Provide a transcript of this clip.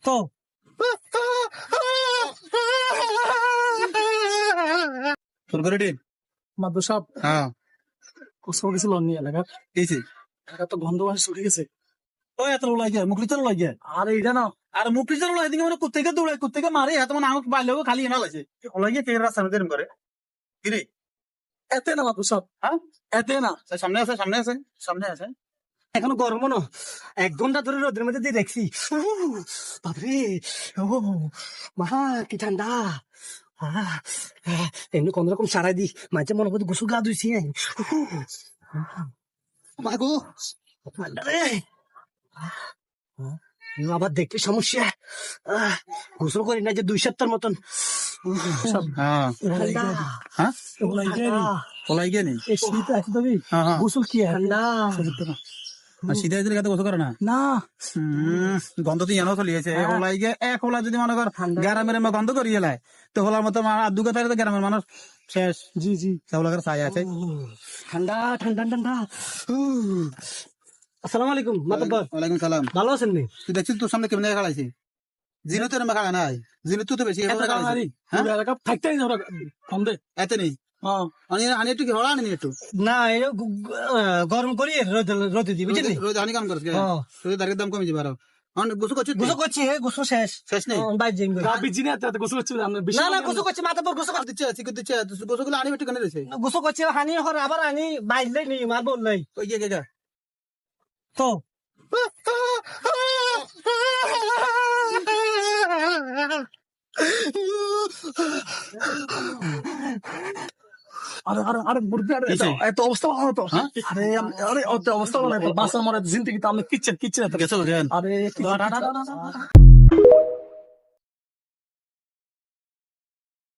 তো তোর করে দিন মাদু সাহেব হ্যাঁ কোথাও গেছিল অন্য এলাকার এইছে এলাকা তো গন্ধ বাস ছুটে গেছে। ওই এত ওলাই যায় মুখলি তোর ওলাই যায় আর এইটা না আর মুখলি তোর ওলাই দিকে মানে কুত্তেকে দৌড়ায় কুত্তেকে মারে এত মানে আমাকে বাইলে খালি এনা লাগছে ওলাই গিয়ে কে রাস্তা মধ্যে এরকম করে কিরে এতে না মাদু সাহেব, হ্যাঁ এতে না। সামনে আছে সামনে আছে সামনে আছে এখনো গরম না, 1 ঘন্টা ধরে রোদের মধ্যে দিয়ে দেখছি। বাপরে, ও মা কি ঠান্ডা। এমনি কোন রকম সারাই দি মাঝে মনে করতে গোসল গা ধুইছি। মাগো ঠান্ডা রে, আবার দেখতে সমস্যা। গোসল করি না যে 2 সপ্তাহের মতন। হ্যাঁ ঠান্ডা, হ্যাঁ ঠান্ডা। ওলাই গিয়ে নেই এই শীত আছে তবে হ্যাঁ হ্যাঁ গোসল কি ঠান্ডা শীতে দিলে কাতে গোসল করে না না। গন্ধ তো জানো চলে গেছে ওলাই গিয়ে এক হোলা যদি মনে কর গ্রামের গন্ধ করিয়ে এলাই তো হোলার মতো আর দুটো থাকে তো গ্রামের মানুষ শেষ জি জি, সেগুলো ছায়া আছে ঠান্ডা ঠান্ডা ঠান্ডা। আসসালামু আলাইকুম মাতব্বর, ওয়ালাইকুম সালাম ভালো আছেন নি? তুই দেখছিস তোর সামনে কেমন খাড়াইছে জিনু তো এরম খাড়া নাই জিনু তো বেশি এলাকা থাকতে কম দে এতে নেই আনি একটু কি হড়া আনি একটু না, গরম করি রোদে দিই বুঝলি। রোজ হানি কাম করছে রোজ দাঁড়িয়ে দাম কমে যাবে আরো গোসল করছিস গোসল করছি, গোসল শেষ শেষ নেই বাইর যাই বিজি না এত গোসল হচ্ছে না না, গোসল করছি মাতব্বর, গোসল করছি। দিচ্ছে শিখে দিচ্ছে গোসল গুলো আনি একটু কেন দিচ্ছে গোসল করছি হানি হর আবার আনি বাইরলে নি মার বললাই ওই গিয়ে তো আরে আরে আরে মুরগি আরে এত অবস্থা ভালো তো আরে আরে অবস্থা ভালো বাসা মরে জিন্দগি তো আমি কিচ্ছেন গেছো আরে